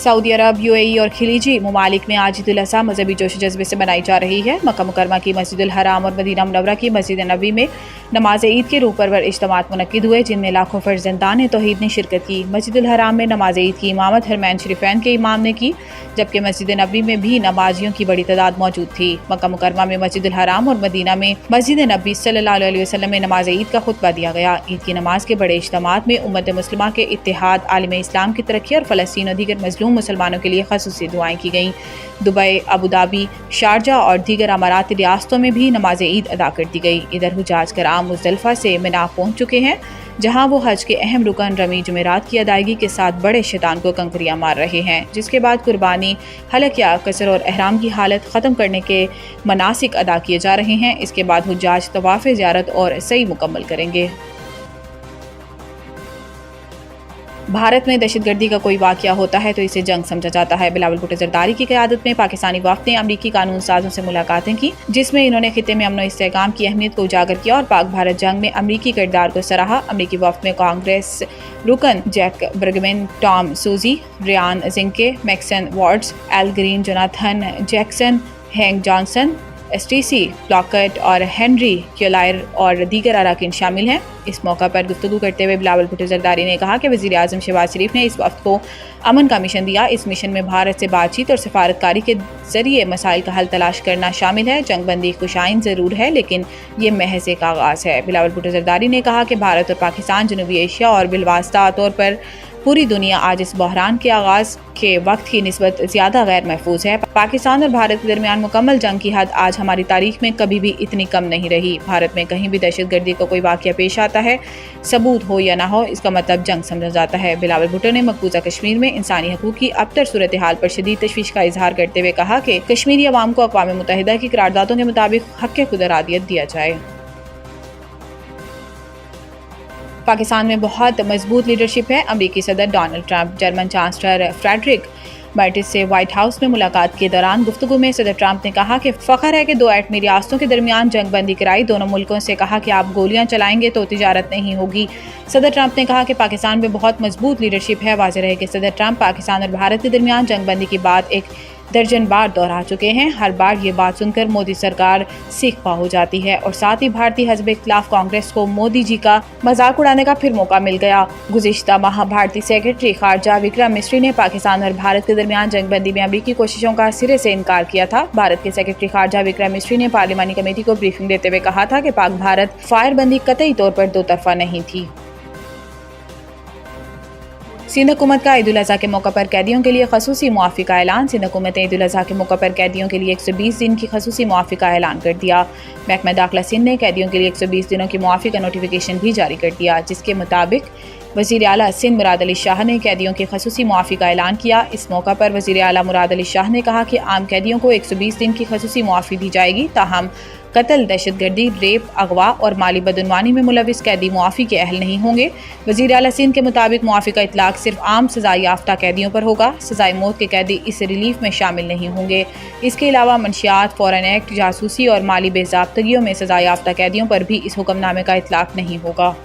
Saudi अरब, UAE और खिलीजी ममालिक में आज ईद उल अज़हा मजहबी जोश जज्बे से मनाई जा रही है। मक्का मुकर्रमा की मस्जिदुल हराम और मदीना मुनव्वरा की मस्जिद नबी में नमाज ईद के रूह परवर इज्तिमात मुनक्किद हुए, जिनमें लाखों फर्जंदान तौहीद ने शिरकत की। मस्जिदुल हराम में नमाज ईद की इमामत हरमैन शरीफैन के इमाम ने की, जबकि मस्जिद नबी में भी नमाजियों की बड़ी तादाद मौजूद थी। मक्का मुकर्रमा में मस्जिदुल हराम और मदीना में मस्जिद नबी सल्लल्लाहु अलैहि वसल्लम में नमाज ईद का खुतबा दिया गया। ईद की नमाज के बड़े इज्तिमात में उम्मत मुस्लिमा के इत्तेहाद, आलम इस्लाम की तरक्की और फ़लस्तीन और दीगर मज़लूम मुसलमानों के लिए ख़ुसूसी दुआएं की गईं। दुबई, अबू धाबी, शारजा और दीगर अमाराती रियासतों में भी नमाज ईद अदा कर दी गई। इधर हुजाज कराम मुज़दलिफ़ा से मिना पहुँच चुके हैं, जहां वो हज के अहम रुकन रमी जुमेरात की अदायगी के साथ बड़े शैतान को कंकरियां मार रहे हैं, जिसके बाद कुर्बानी, हलक या कसर और एहराम की हालत ख़त्म करने के मनासिक अदा किए जा रहे हैं। इसके बाद हुजाज तवाफ़ ज़ियारत और सई मुकम्मल करेंगे। भारत में दहशतगर्दी का कोई वाक़या होता है तो इसे जंग समझा जाता है। बिलावल भुट्टो ज़रदारी की क़यादत में पाकिस्तानी वफ़द ने अमरीकी कानून साज़ों से मुलाकातें की, जिसमें इन्होंने खित्ते में अमन और इस्तेहकाम की अहमियत को उजागर किया और पाक भारत जंग में अमरीकी किरदार को सराहा। अमरीकी वफ़द में कांग्रेस रुकन Jack Bergman, Tom Suozzi, Ryan Zinke, Maxine वार्ड्स, Al Green, Jonathan Jackson, Hank Johnson, Stacey Plaskett और हेनरी क्योलायर और दीगर अरकान शामिल हैं। इस मौका पर गुफ्तगू करते हुए बिलावल भुट्टो ज़रदारी ने कहा कि वज़ीर आज़म शहबाज शरीफ ने इस वक्त को अमन का मिशन दिया। इस मिशन में भारत से बातचीत और सफारतकारी के ज़रिए मसाइल का हल तलाश करना शामिल है। जंगबंदी खुशाइन ज़रूर है, लेकिन ये महज एक आगाज़ है। बिलावल भुट्टो ज़रदारी ने कहा कि भारत और पाकिस्तान जनूबी एशिया और बिलवास्ता तौर पर पूरी दुनिया आज इस बहरान के आगाज़ के वक्त की निस्बत ज़्यादा गैर महफूज है। पाकिस्तान और भारत के दरमियान मुकम्मल जंग की हद आज हमारी तारीख में कभी भी इतनी कम नहीं रही। भारत में कहीं भी दहशतगर्दी का कोई वाक़या पेश आता है, सबूत हो या ना हो, इसका मतलब जंग समझा जाता है। बिलावल भुट्टो ने मकबूजा कश्मीर में इंसानी हकूक़ की अबतर सूरत हाल पर शदीद तशवीश का इजहार करते हुए कहा कि कश्मीरी अवाम को अक़वाम मुत्तहिदा की करारदादों के मुताबिक हक़ खुद इरादियत दिया जाए। पाकिस्तान में बहुत मजबूत लीडरशिप है। अमरीकी सदर Donald Trump German chancellor Friedrich Merz से व्हाइट हाउस में मुलाकात के दौरान गुफ्तगू में सदर ट्रंप ने कहा कि फ़ख्र है कि दो एटमी रियासतों के दरमियान जंगबंदी कराई। दोनों मुल्कों से कहा कि आप गोलियां चलाएंगे तो तिजारत नहीं होगी। सदर ट्रंप ने कहा कि पाकिस्तान में बहुत मजबूत लीडरशिप है। वाज़ेह रहे कि सदर ट्रंप पाकिस्तान और भारत के दरमियान जंगबंदी की बात एक दर्जन बार दोहरा चुके हैं। हर बार ये बात सुनकर मोदी सरकार सीखपा हो जाती है और साथ ही भारतीय हज़ब इख्तिलाफ कांग्रेस को मोदी जी का मजाक उड़ाने का फिर मौका मिल गया। गुज़िश्ता माह भारतीय सेक्रेटरी खारजा विक्रम मिस्री ने पाकिस्तान और भारत के दरमियान जंगबंदी में अमरीकी कोशिशों का सिरे से इनकार किया था। भारत के सेक्रेटरी खारजा विक्रम मिस्री ने पार्लिमानी कमेटी को ब्रीफिंग देते हुए कहा था कि पाक भारत फायरबंदी कतई तौर पर दो तरफा नहीं थी। सिंध हुकूमत का ईद उल अज़हा के मौका पर कैदियों के लिए खसूसी मुआफ़ी का ऐलान। सिंध हुकूमत ने ईद उल अज़हा के मौका पर कैदियों के लिए 120 दिन की खसूसी मुआफ़ी का ऐलान कर दिया। महकमा दाखिला सिंध ने कैदियों के लिए 120 दिनों की मुआफ़ी का नोटिफिकेशन भी जारी कर दिया, जिसके मुताबिक वज़ीर आला सिंध मुराद अली शाह ने कैदियों की खसूसी मुआफ़ी का ऐलान किया। इस मौका पर वज़ीर आला मुराद अली शाह ने कहा कि आम कैदियों को 120 दिन की खसूसी मुआफ़ी दी जाएगी, ताहम कत्ल, दहशतगर्दी, रेप, अगवा और माली बदनवानी में मुलविस कैदी मुआफ़ी के अहल नहीं होंगे। वज़ीर आला सिंध के मुताबिक मुआफ़ी का इतलाक़ सिर्फ आम सज़ा याफ्ता कैदियों पर होगा। सज़ाए मौत के कैदी इस रिलीफ में शामिल नहीं होंगे। इसके अलावा मंशियात, फ़ौरन एक्ट, जासूसी और माली बेज़ाब्तगियों में सज़ा याफ्ता कैदियों पर भी इस हुक्मनामे का इतलाक़ नहीं होगा।